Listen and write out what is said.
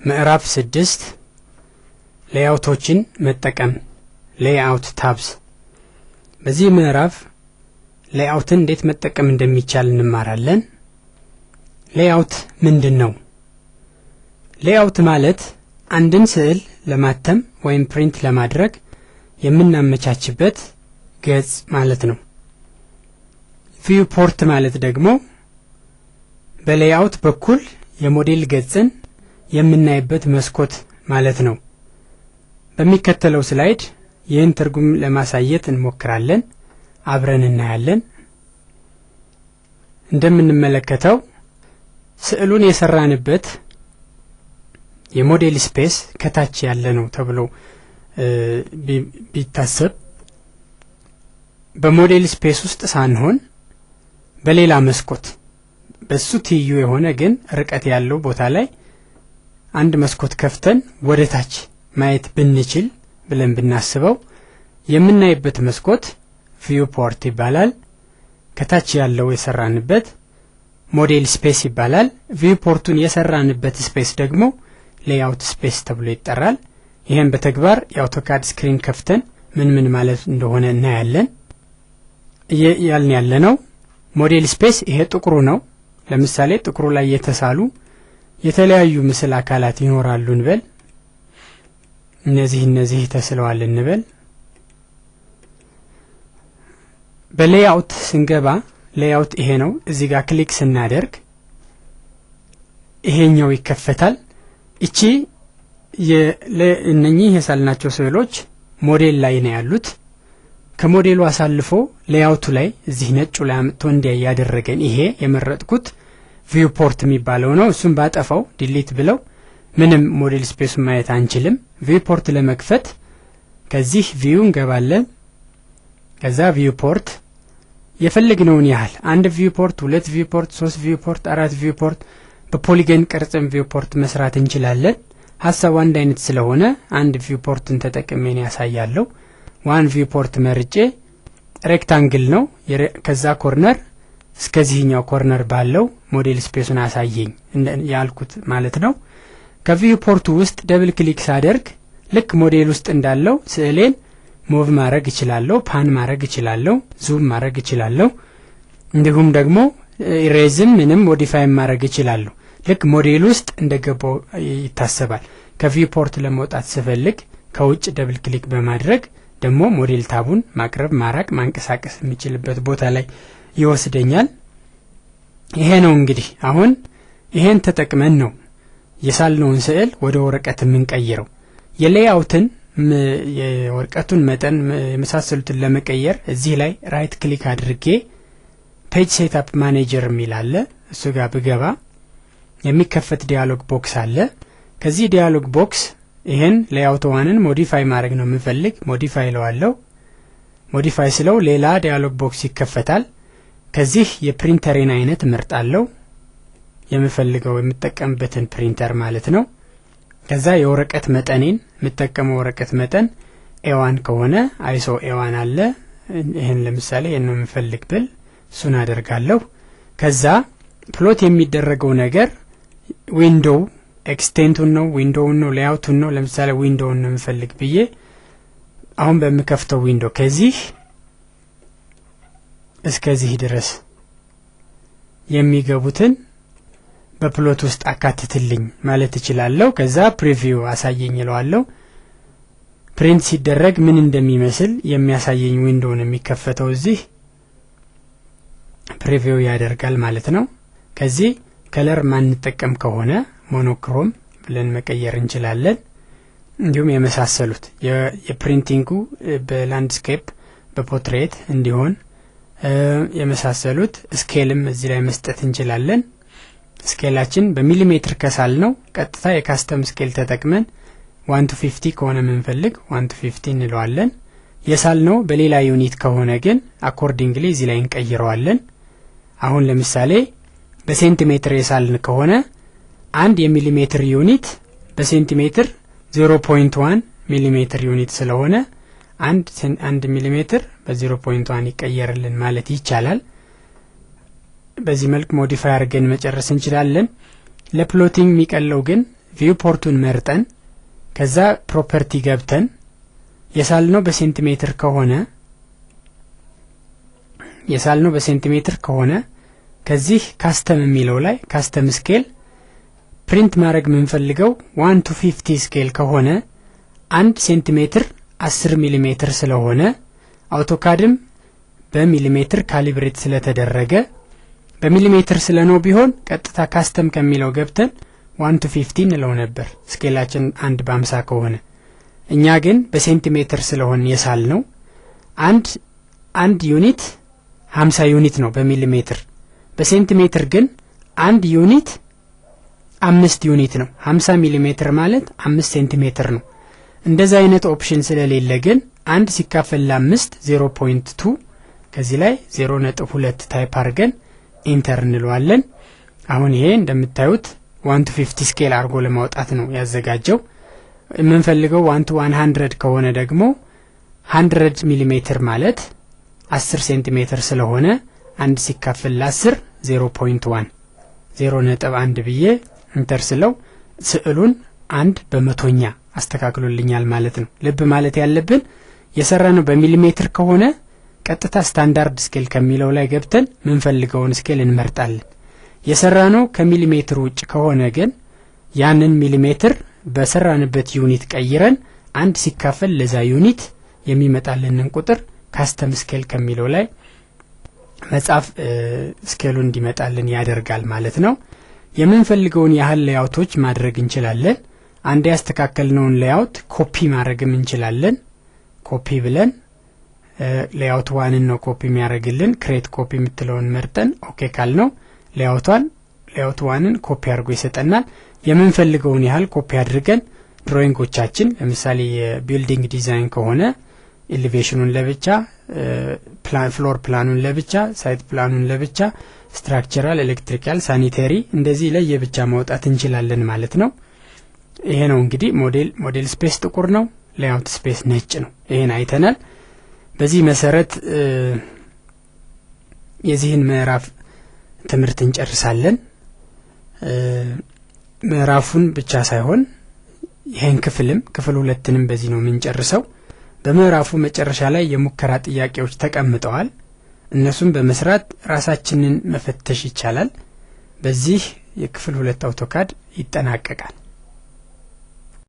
ምዕራፍ 6 ሌአውቶችን መጠቀም ሌአውት ታብስ። በዚህ ምዕራፍ ሌአውትን እንዴት መጠቀም እንደሚቻል እንማራለን። ሌአውት ምንድነው? ሌአውት ማለት አንድን ስዕል ለማተም ወይም ፕሪንት ለማድረግ የምናመቻችበት ገጽ ማለት ነው። ቪውፖርት ማለት ደግሞ በሌአውት በኩል የሞዴል ገጽን የምናይበት መስኮት ማለት ነው። በሚከተለው ስላይድ ይህን ትርጉም ለማሳየት እንሞክራለን። አብረን እናያለን። እንደምንመለከተው ስዕሉን የሰራንበት የሞዴል ስፔስ ከታች ያለ ነው ተብሎ ቢታሰብ በሞዴል ስፔስ ውስጥ ሳንሆን በሌላ መስኮት በሱ ትይዩ የሆነ ግን ርቀት ያለው ቦታ ላይ አንድ መስኮት ከፍተን ወደ ታች ማየት ብንችል ብለን ብናስበው የምናይበት መስኮት ቪውፖርት ይባላል። ከታች ያለው የሰራንበት ሞዴል ስፔስ ይባላል። ቪውፖርቱን የሰራንበት ስፔስ ደግሞ ሌአውት ስፔስ ተብሎ ይጠራል። ይሄን በተግባር የአውቶካድ ስክሪን ከፍተን ምን ማለት እንደሆነ እናያለን። ያልን ያለነው ሞዴል ስፔስ ይሄ ጥቁሩ ነው። ለምሳሌ ጥቁሩ ላይ የተሳሉ የተለያዩ ምስል አካላት ይኖራሉ እንበል። እነዚህ ተስለዋል እንበል። በሌአውት ስንገባ ሌአውት ይሄ ነው። እዚህ ጋር ክሊክ ስናደርግ ይሄኛው ይከፈታል። እቺ እነኚህ የሳልናቸው ስዕሎች ሞዴል ላይ ነው ያሉት። ከሞዴሉ አሳልፎ ሌአውቱ ላይ እዚህ ነጩ ላይ አምጥቶ እንዲያይ ያደረገን ይሄ የመረጥኩት ቪውፖርት የሚባለው ነው። እሱን ባጠፋው ዲሊት ብለው ምንም ሞዴል ስፔሱን ማየት አንችልም። ቪውፖርት ለመክፈት ከዚህ ቪው እንገባለን። ከዛ ቪውፖርት የፈለግነውን ያህል አንድ ቪውፖርት፣ ሁለት ቪውፖርት፣ 3 ቪውፖርት፣ 4 ቪውፖርት በፖሊገን ቅርጽም ቪውፖርት መስራት እንችላለን። ሐሳቡ አንድ አይነት ስለሆነ አንድ ቪውፖርትን ተጠቅሜን ያሳያለሁ። ዋን ቪውፖርት መርጬ ሬክታንግል ነው። ከዛ ኮርነር እስከዚህኛው ኮርነር ባለው ሞዴል ስፔሱን አሳየኝ ያልኩት ማለት ነው። ከቪውፖርቱ ውስጥ ደብል ክሊክ ሳደርግ ልክ ሞዴል ውስጥ እንዳለው ስዕሌን ሙቭ ማድረግ እችላለሁ፣ ፓን ማድረግ እችላለሁ፣ ዙም ማድረግ እችላለሁ። እንዲሁም ደግሞ ኢሬዝም ምንም ሞዲፋይ ማድረግ እችላለሁ። ልክ ሞዴል ውስጥ እንደገባው ይታሰባል። ከቪውፖርት ለመውጣት ስፈልግ ከውጭ ደብል ክሊክ በማድረግ ደግሞ ሞዴል ታቡን ማቅረብ፣ ማራቅ፣ ማንቀሳቀስ የሚችልበት ቦታ ላይ ይወስደኛል። ይሄ ነው እንግዲህ አሁን ይሄን ተጠቅመን ነው የሳልነውን ስዕል ወደ ወረቀት የምንቀይረው። የሌአውትን የወረቀቱን መጠን የመሳሰሉትን ለመቀየር እዚህ ላይ ራይት ክሊክ አድርጌ ፔጅ ሴትአፕ ማኔጀር የሚል አለ። እሱ ጋር ብገባ የሚከፈት ዲያሎግ ቦክስ አለ። ከዚህ ዲያሎግ ቦክስ ይሄን ሌአውት ዋንን ሞዲፋይ ማድረግ ነው የምፈልግ። ሞዲፋይ ለዋለው ሞዲፋይ ስለው ሌላ ዲያሎግ ቦክስ ይከፈታል። ከዚህ የፕሪንተሬን አይነት እመርጣለሁ። የምፈልገው የምጠቀምበትን ፕሪንተር ማለት ነው። ከዛ የወረቀት መጠኔን የምጠቀመው ወረቀት መጠን ኤዋን ከሆነ አይሶ ኤዋን አለ። ይሄን ለምሳሌ ይሄን ነው የምፈልግ ብል እሱን አደርጋለሁ። ከዛ ፕሎት የሚደረገው ነገር ዊንዶው ኤክስቴንቱን ነው፣ ዊንዶውን ነው፣ ሌአውቱን ነው። ለምሳሌ ዊንዶውን ነው የምፈልግ ብዬ አሁን በመከፍተው ዊንዶው ከዚህ እስከዚህ ድረስ የሚገቡትን በፕሎት ውስጥ አካትትልኝ ማለት እችላለሁ። ከዛ ፕሪቪው አሳየኝ ይለዋለሁ። ፕሪንት ሲደረግ ምን እንደሚመስል የሚያሳየኝ ዊንዶው ነው የሚከፈተው። እዚህ ፕሪቪው ያደርጋል ማለት ነው። ከዚህ ከለር ማንጠቀም ከሆነ ሞኖክሮም ብለን መቀየር እንችላለን። እንዲሁም የመሳሰሉት የፕሪንቲንጉ በላንድስኬፕ በፖርትሬት እንዲሆን የመሳሰሉት ስኬልም እዚህ ላይ መስጠት እንችላለን። ስኬላችን በሚሊሜትር ከሳል ነው ቀጥታ የካስተም ስኬል ተጠቅመን 1:50 ከሆነ ምንፈልግ 1:50 እንለዋለን። የሳል ነው በሌላ ዩኒት ከሆነ ግን አኮርዲንግሊ እዚህ ላይ እንቀይረዋለን። አሁን ለምሳሌ በሴንቲሜትር የሳልን ከሆነ 1 የሚሊሜትር ዩኒት በሴንቲሜትር 0.1 ሚሊሜትር ዩኒት ስለሆነ 1 ሚሊሜትር በ0.1 ይቀየርልን ማለት ይቻላል። በዚህ መልኩ ሞዲፋይ አድርገን መጨረስ እንችላለን። ለፕሎቲንግ የሚቀለው ግን ቪውፖርቱን መርጠን ከዛ ፕሮፐርቲ ገብተን የሳልነው በሴንቲሜትር ከሆነ ከዚህ ካስተም የሚለው ላይ ካስተም ስኬል ፕሪንት ማድረግ የምንፈልገው 1 to 50 ስኬል ከሆነ 1 ሴንቲሜትር 10 ሚሊ ሜትር ስለሆነ አውቶካድም በሚሊሜትር ካሊብሬት ስለተደረገ በሚሊሜትር ስለነው ቢሆን ቀጥታ ካስተም ከሚለው ገብተን 1 to 50 እንለው ነበር ስኬላችን 1 በ50 ከሆነ እኛ ግን በሴንቲሜትር ስለሆነ የሳልነው አንድ ዩኒት 50 ዩኒት ነው በሚሊሜትር በሴንቲሜትር ግን 1 ዩኒት 5 ዩኒት ነው 50 ሚሊ ሜትር ማለት 5 ሴንቲሜትር ነው እንደዛ አይነት ኦፕሽን ስለሌለ ግን 1 ሲካፈል ለ5 0.2 ከዚህ ላይ 0.2 ታይፕ አድርገን ኢንተር እንለዋለን አሁን ይሄ እንደምታዩት 1 to 50 ስኬል አድርጎ ለማውጣት ነው ያዘጋጀው የምንፈልገው 1 to 100 ከሆነ ደግሞ 100 ሚሊ ሜትር ማለት 10 ሴንቲሜትር ስለሆነ 1 ሲካፈል ለ10 0.1 0.1 ብዬ ኢንተር ስለው ስዕሉን 1 በመቶኛ አስተካክሎልኛል ማለት ነው ልብ ማለት ያለብን የሰራነው በሚሊሜትር ከሆነ ቀጥታ ስታንዳርድ ስኬል ከሚለው ላይ ገብተን ምንፈልገውን ስኬል እንመርጣለን የሰራነው ከሚሊሜትር ውጭ ከሆነ ግን ያንን ሚሊሜትር በሰራንበት ዩኒት ቀይረን 1 ሲካፈል ለዛ ዩኒት የሚመጣልንን ቁጥር ካስተም ስኬል ከሚለው ላይ መጻፍ ስኬሉን እንዲመጣልን ያደርጋል ማለት ነው የምንፈልገውን ያህል ሌአውቶች ማድረግ እንችላለን አንድ ያስተካከልነውን ሌአውት ኮፒ ማድረግም እንችላለን ኮፒ ብለን ሌአውት 1 ነው ኮፒ የሚያደርግልን ክሬት ኮፒ የምትለውን መርጠን ኦኬ ካልነው ሌአውት 1 ኮፒ አድርጎ ይሰጠናል የምንፈልገውን ያህል ኮፒ አድርገን ድሮይንጎቻችን ለምሳሌ የቢልዲንግ ዲዛይን ከሆነ ኤሌቬሽኑን ለብቻ ፍሎር ፕላኑን ለብቻ ሳይት ፕላኑን ለብቻ ስትራክቸራል ኤሌክትሪካል ሳኒተሪ እንደዚህ ለየብቻ ማውጣት እንችላለን ማለት ነው ይሄ ነው እንግዲህ ሞዴል ስፔስ ጥቁር ነው ሌአውት ስፔስ ነጭ ነው ይሄን አይተናል በዚህ መሰረት የዚህን ምዕራፍ ትምህርት እንጨርሳለን ምዕራፉን ብቻ ሳይሆን ይሄን ክፍል 2ንም በዚህ ነው የምንጨርሰው በምዕራፉ መጨረሻ ላይ የሙከራ ጥያቄዎች ተቀምጠዋል እነሱም በመስራት ራሳችንን መፈተሽ ይቻላል በዚህ የክፍል 2 አውቶካድ ይጠናቀቃል